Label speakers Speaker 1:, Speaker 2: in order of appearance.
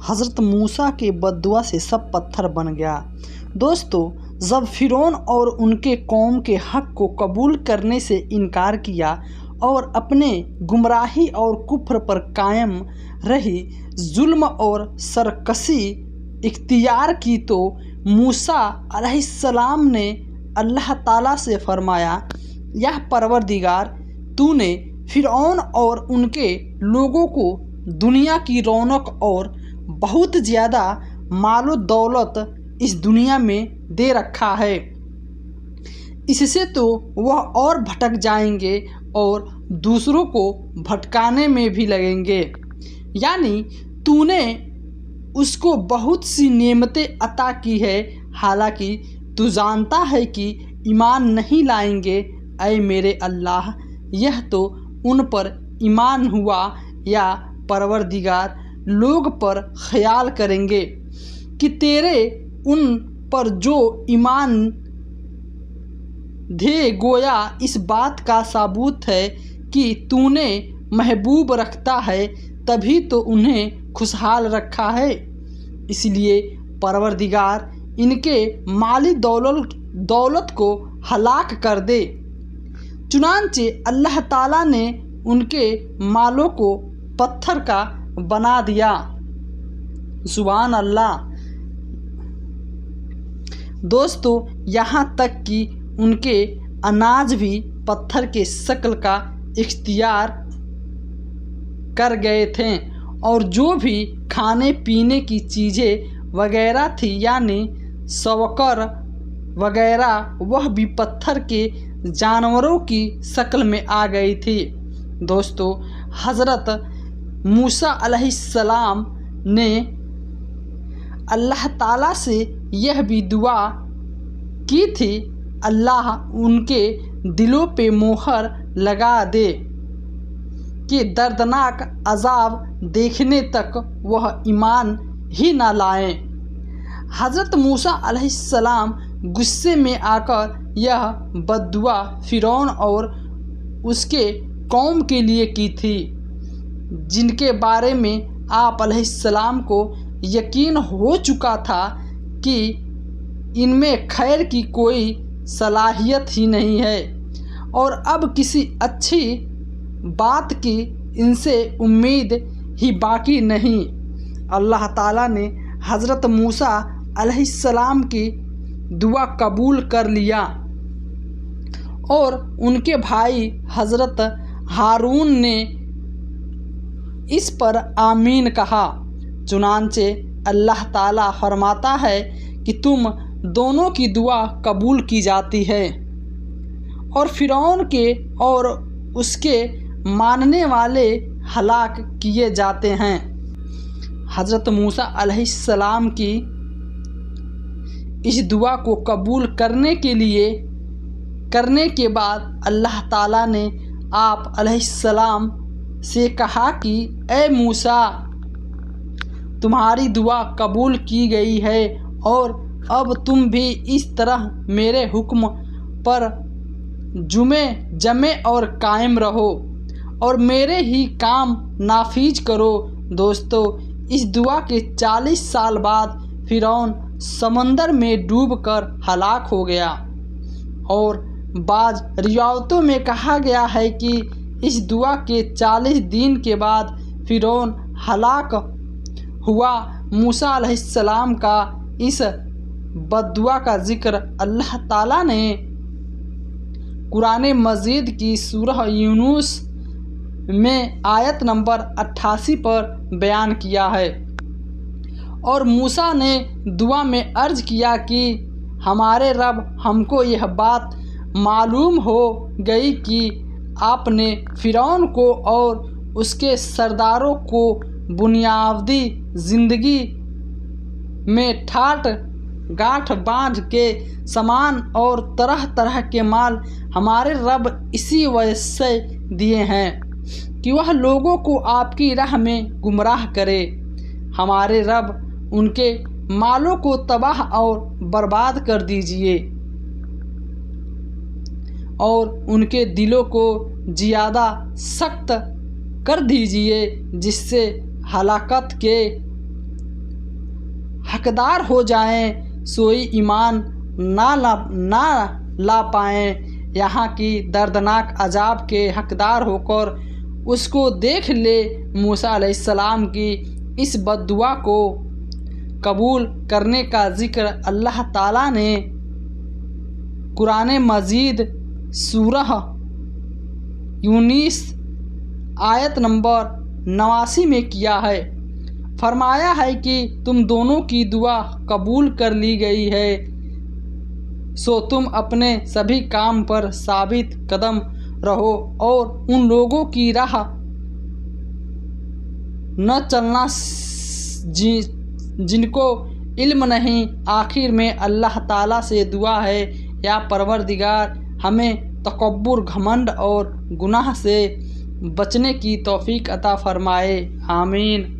Speaker 1: حضرت موسیٰ کے بددعا سے سب پتھر بن گیا۔ دوستو، جب فرعون اور ان کے قوم کے حق کو قبول کرنے سے انکار کیا اور اپنے گمراہی اور کفر پر قائم رہی، ظلم اور سرکشی اختیار کی، تو موسیٰ علیہ السلام نے اللہ تعالیٰ سے فرمایا، یا پروردگار، تو نے فرعون اور ان کے لوگوں کو دنیا کی رونق اور بہت زیادہ مال و دولت اس دنیا میں دے رکھا ہے، اس سے تو وہ اور بھٹک جائیں گے اور دوسروں کو بھٹکانے میں بھی لگیں گے، یعنی تو نے اس کو بہت سی نعمتیں عطا کی ہے، حالانکہ تو جانتا ہے کہ ایمان نہیں لائیں گے۔ اے میرے اللہ، یہ تو ان پر ایمان ہوا، یا پروردگار، لوگ پر خیال کریں گے کہ تیرے ان پر جو ایمان دے، گویا اس بات کا ثبوت ہے کہ تو نے محبوب رکھتا ہے، تبھی تو انہیں خوشحال رکھا ہے، اس لیے پروردگار ان کے مالی دولت کو ہلاک کر دے۔ چنانچہ اللہ تعالیٰ نے ان کے مالوں کو پتھر کا بنا دیا۔ سبحان اللہ۔ دوستو، یہاں تک کہ ان کے اناج بھی پتھر کے شکل کا اختیار کر گئے تھے، اور جو بھی کھانے پینے کی چیزیں وغیرہ تھی، یعنی شوکر وغیرہ، وہ بھی پتھر کے جانوروں کی شکل میں آ گئی تھی۔ دوستو، حضرت موسیٰ علیہ السلام نے اللہ تعالیٰ سے یہ بھی دعا کی تھی، اللہ ان کے دلوں پہ مہر لگا دے کہ دردناک عذاب دیکھنے تک وہ ایمان ہی نہ لائیں۔ حضرت موسیٰ علیہ السلام غصے میں آ کر یہ بددعا فرعون اور اس کے قوم کے لیے کی تھی، جن کے بارے میں آپ علیہ السلام کو یقین ہو چکا تھا کہ ان میں خیر کی کوئی صلاحیت ہی نہیں ہے، اور اب کسی اچھی بات کی ان سے امید ہی باقی نہیں۔ اللہ تعالیٰ نے حضرت موسیٰ علیہ السلام کی دعا قبول کر لیا، اور ان کے بھائی حضرت ہارون نے اس پر آمین کہا۔ چنانچہ اللہ تعالیٰ فرماتا ہے کہ تم دونوں کی دعا قبول کی جاتی ہے، اور فرعون کے اور اس کے ماننے والے ہلاک کیے جاتے ہیں۔ حضرت موسیٰ علیہ السلام کی اس دعا کو قبول کرنے کے بعد اللہ تعالیٰ نے آپ علیہ السلام سے کہا کہ اے موسیٰ، تمہاری دعا قبول کی گئی ہے، اور اب تم بھی اس طرح میرے حکم پر جمے اور قائم رہو، اور میرے ہی کام نافذ کرو۔ دوستو، اس دعا کے 40 سال بعد فرعون سمندر میں ڈوب کر ہلاک ہو گیا، اور بعض روایتوں میں کہا گیا ہے کہ اس دعا کے 40 دن کے بعد فرعون ہلاک ہوا۔ موسیٰ علیہ السلام کا اس بددعا کا ذکر اللہ تعالیٰ نے قرآن مجید کی سورہ یونس میں آیت نمبر 88 پر بیان کیا ہے، اور موسیٰ نے دعا میں عرض کیا کہ ہمارے رب، ہم کو یہ بات معلوم ہو گئی کہ آپ نے فرعون کو اور اس کے سرداروں کو دنیاوی زندگی میں ٹھاٹ گاٹھ باندھ کے سامان اور طرح طرح کے مال ہمارے رب اسی وجہ سے دیے ہیں کہ وہ لوگوں کو آپ کی راہ میں گمراہ کرے۔ ہمارے رب ان کے مالوں کو تباہ اور برباد کر دیجیے، اور ان کے دلوں کو زیادہ سخت کر دیجیے، جس سے ہلاکت کے حقدار ہو جائیں سوئی ایمان نہ لا پائیں۔ یہاں کی دردناک عذاب کے حقدار ہو کر اس کو دیکھ لے۔ موسیٰ علیہ السلام کی اس بد دعا کو قبول کرنے کا ذکر اللہ تعالیٰ نے قرآن مجید سورہ یونس آیت نمبر 89 میں کیا ہے۔ فرمایا ہے کہ تم دونوں کی دعا قبول کر لی گئی ہے، سو تم اپنے سبھی کام پر ثابت قدم رہو اور ان لوگوں کی راہ نہ چلنا جن کو علم نہیں۔ آخر میں اللہ تعالیٰ سے دعا ہے، یا پروردگار ہمیں تکبر، گھمنڈ اور گناہ سے بچنے کی توفیق عطا فرمائے، آمین۔